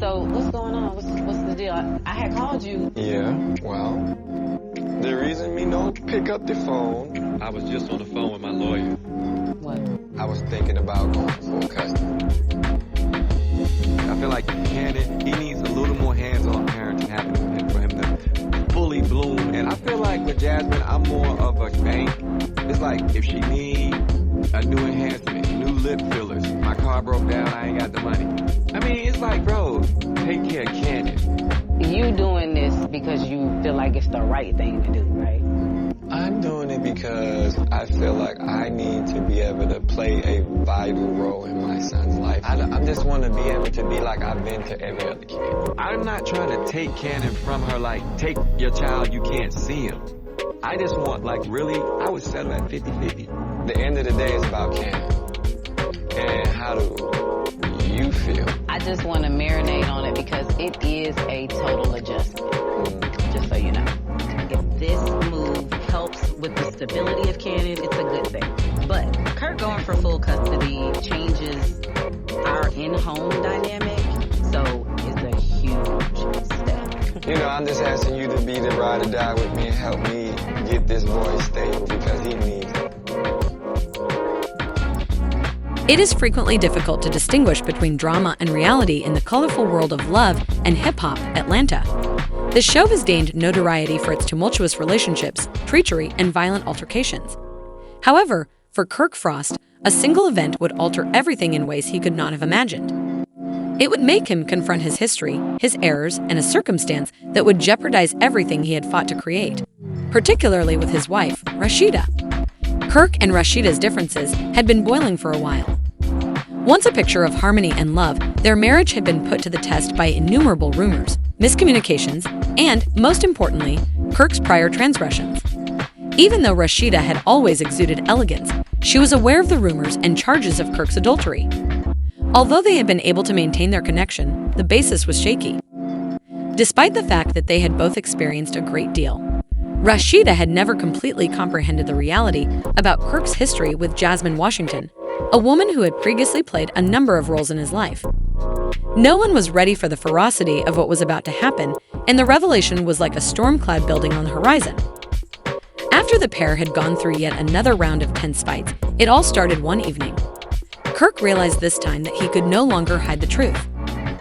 So what's going on? What's the deal? I had called you. Yeah, well, the reason me don't pick up the phone, I was just on the phone with my lawyer. What? I was thinking about going for full custody. I feel like he needs a little more hands-on parenting happening with him for him to fully bloom. And I feel like with Jasmine, I'm more of a bank. It's like if she need a new enhancement, new lip fillers, my car broke down, I ain't got the money. I mean, it's like, bro, take care of Cannon. You doing this because you feel like it's the right thing to do, right? I'm doing it because I feel like I need to be able to play a vital role in my son's life. I just want to be able to be like I've been to every other kid. I'm not trying to take Cannon from her, like, take your child, you can't see him. I just want, like, really, I would settle at 50-50. The end of the day is about Cannon. And how do you feel? I just want to marinate on it because it is a total adjustment, just so you know. If this move helps with the stability of Cannon, it's a good thing. But Kirk going for full custody changes our in-home dynamic, so it's a huge step. You know, I'm just asking you to be the ride or die with me and help me get this boy stable because he needs it. It is frequently difficult to distinguish between drama and reality in the colorful world of love and hip-hop Atlanta. The show has gained notoriety for its tumultuous relationships, treachery, and violent altercations. However, for Kirk Frost, a single event would alter everything in ways he could not have imagined. It would make him confront his history, his errors, and a circumstance that would jeopardize everything he had fought to create, particularly with his wife, Rashida. Kirk and Rashida's differences had been boiling for a while. Once a picture of harmony and love, their marriage had been put to the test by innumerable rumors, miscommunications, and, most importantly, Kirk's prior transgressions. Even though Rashida had always exuded elegance, she was aware of the rumors and charges of Kirk's adultery. Although they had been able to maintain their connection, the basis was shaky. Despite the fact that they had both experienced a great deal, Rashida had never completely comprehended the reality about Kirk's history with Jasmine Washington, a woman who had previously played a number of roles in his life. No one was ready for the ferocity of what was about to happen, and the revelation was like a storm cloud building on the horizon. After the pair had gone through yet another round of tense fights, it all started one evening. Kirk realized this time that he could no longer hide the truth.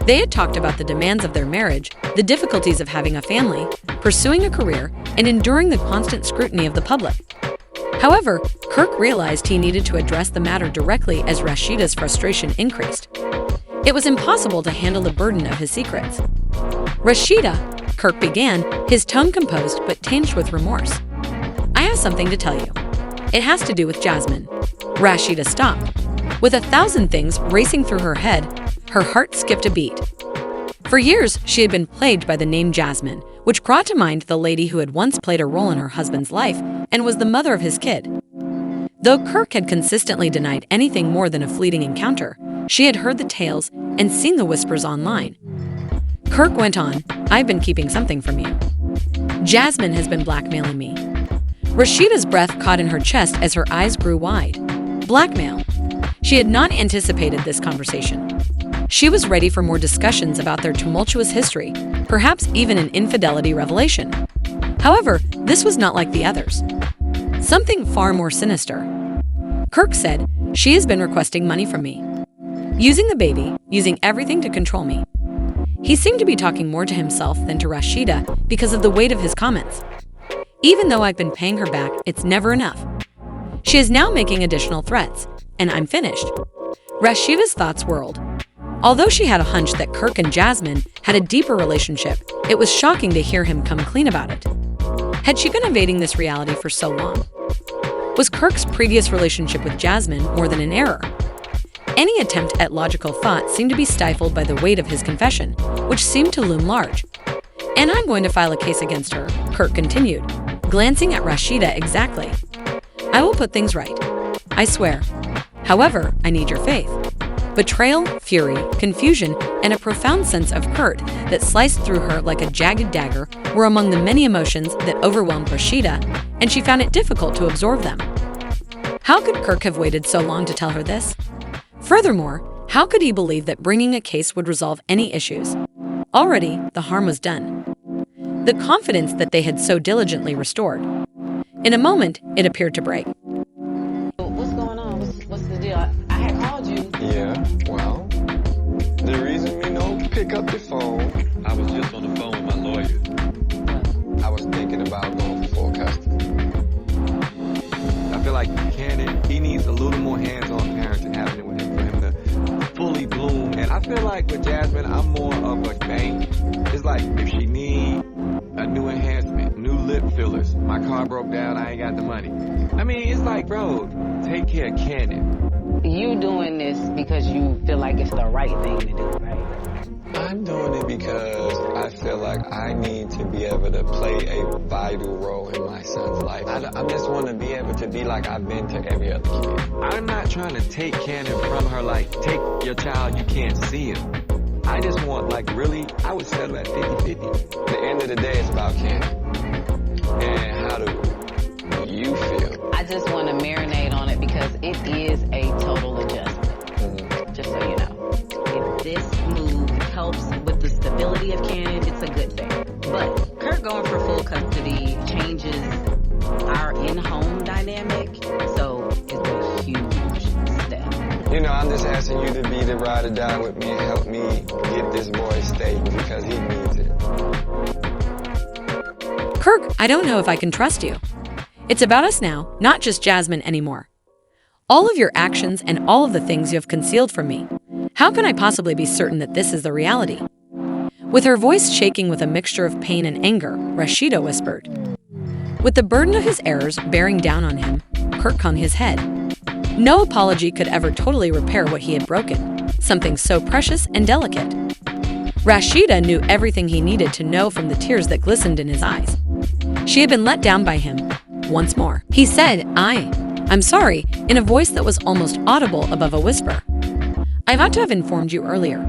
They had talked about the demands of their marriage, the difficulties of having a family, pursuing a career, and enduring the constant scrutiny of the public. However, Kirk realized he needed to address the matter directly as Rashida's frustration increased. It was impossible to handle the burden of his secrets. Rashida, Kirk began, his tone composed but tinged with remorse. I have something to tell you. It has to do with Jasmine. Rashida stopped. With 1,000 things racing through her head, her heart skipped a beat. For years, she had been plagued by the name Jasmine, which brought to mind the lady who had once played a role in her husband's life and was the mother of his kid. Though Kirk had consistently denied anything more than a fleeting encounter, she had heard the tales and seen the whispers online. Kirk went on, I've been keeping something from you. Jasmine has been blackmailing me. Rashida's breath caught in her chest as her eyes grew wide. Blackmail. She had not anticipated this conversation. She was ready for more discussions about their tumultuous history, perhaps even an infidelity revelation. However, this was not like the others. Something far more sinister. Kirk said, she has been requesting money from me. Using the baby, using everything to control me. He seemed to be talking more to himself than to Rashida because of the weight of his comments. Even though I've been paying her back, it's never enough. She is now making additional threats, and I'm finished. Rashida's thoughts whirled. Although she had a hunch that Kirk and Jasmine had a deeper relationship, it was shocking to hear him come clean about it. Had she been evading this reality for so long? Was Kirk's previous relationship with Jasmine more than an error? Any attempt at logical thought seemed to be stifled by the weight of his confession, which seemed to loom large. And I'm going to file a case against her, Kirk continued, glancing at Rashida exactly. I will put things right. I swear. However, I need your faith. Betrayal, fury, confusion, and a profound sense of hurt that sliced through her like a jagged dagger were among the many emotions that overwhelmed Rashida, and she found it difficult to absorb them. How could Kirk have waited so long to tell her this? Furthermore, How could he believe that bringing a case would resolve any issues? Already, the harm was done. The confidence that they had so diligently restored. In a moment, it appeared to break. What's going on? What's the deal? I had called you. Yeah, well, the reason we don't pick up the phone, I was just on the phone with my lawyer. I was thinking about going for full custody. I feel like Cannon, he needs a little more hands-on parenting happening with him for him to fully bloom. And I feel like with Jasmine, I'm more of a bank. It's like if she need a new enhancement, new lip fillers, my car broke down, I ain't got the money. I mean, it's like, bro, take care of Cannon. You doing this because you feel like it's the right thing to do, right? I'm doing it because I feel like I need to be able to play a vital role in my son's life. I just want to be able to be like I've been to every other kid. I'm not trying to take Cannon from her, like, take your child, you can't see him. I just want, like, really, I would settle at 50-50. At the end of the day, it's about Cannon. And how do you feel? I just want to marinate on it because it is a total adjustment. Just so you know. If this move helps with the stability of Cannon, it's a good thing. But Kirk going for full custody changes our in-home dynamic, so it's a huge step. You know, I'm just asking you to be the ride or die with me and help me get this boy stable because he needs it. Kirk, I don't know if I can trust you. It's about us now, not just Jasmine anymore. All of your actions and all of the things you have concealed from me. How can I possibly be certain that this is the reality? With her voice shaking with a mixture of pain and anger, Rashida whispered. With the burden of his errors bearing down on him, Kirk hung his head. No apology could ever totally repair what he had broken, something so precious and delicate. Rashida knew everything he needed to know from the tears that glistened in his eyes. She had been let down by him, once more. He said, I'm sorry, in a voice that was almost audible above a whisper. I ought to have informed you earlier.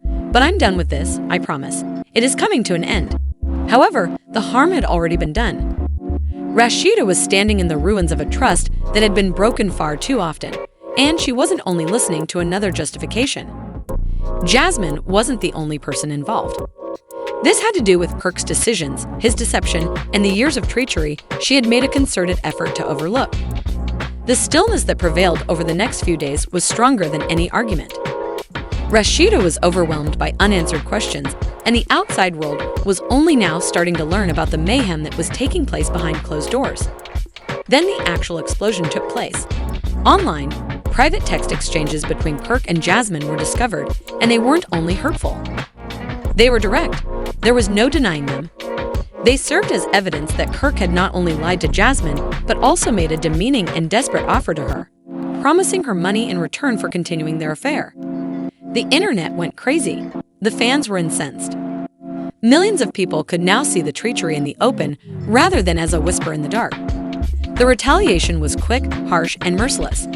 But I'm done with this, I promise. It is coming to an end. However, the harm had already been done. Rashida was standing in the ruins of a trust that had been broken far too often, and she wasn't only listening to another justification. Jasmine wasn't the only person involved. This had to do with Kirk's decisions, his deception, and the years of treachery she had made a concerted effort to overlook. The stillness that prevailed over the next few days was stronger than any argument. Rashida was overwhelmed by unanswered questions, and the outside world was only now starting to learn about the mayhem that was taking place behind closed doors. Then the actual explosion took place. Online, private text exchanges between Kirk and Jasmine were discovered, and they weren't only hurtful. They were direct. There was no denying them. They served as evidence that Kirk had not only lied to Jasmine, but also made a demeaning and desperate offer to her, promising her money in return for continuing their affair. The internet went crazy. The fans were incensed. Millions of people could now see the treachery in the open rather than as a whisper in the dark. The retaliation was quick, harsh, and merciless.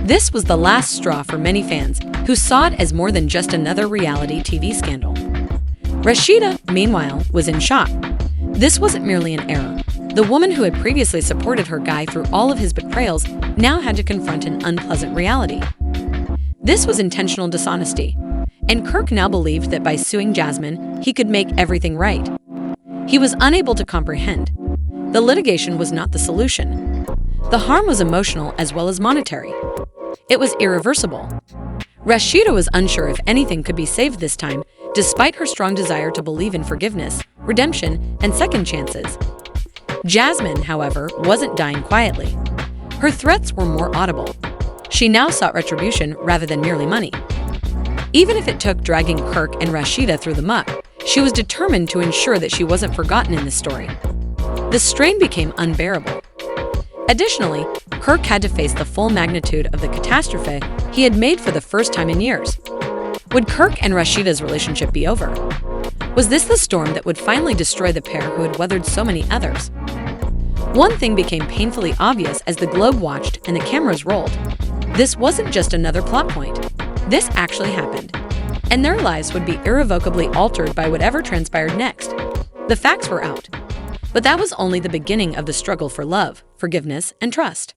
This was the last straw for many fans who saw it as more than just another reality TV scandal. Rashida, meanwhile, was in shock. This wasn't merely an error. The woman who had previously supported her guy through all of his betrayals now had to confront an unpleasant reality. This was intentional dishonesty, and Kirk now believed that by suing Jasmine, he could make everything right. He was unable to comprehend. The litigation was not the solution. The harm was emotional as well as monetary. It was irreversible. Rashida was unsure if anything could be saved this time, despite her strong desire to believe in forgiveness, redemption, and second chances. Jasmine, however, wasn't dying quietly. Her threats were more audible. She now sought retribution rather than merely money. Even if it took dragging Kirk and Rashida through the muck, she was determined to ensure that she wasn't forgotten in this story. The strain became unbearable. Additionally, Kirk had to face the full magnitude of the catastrophe he had made for the first time in years. Would Kirk and Rashida's relationship be over? Was this the storm that would finally destroy the pair who had weathered so many others? One thing became painfully obvious as the globe watched and the cameras rolled. This wasn't just another plot point. This actually happened. And their lives would be irrevocably altered by whatever transpired next. The facts were out. But that was only the beginning of the struggle for love, forgiveness, and trust.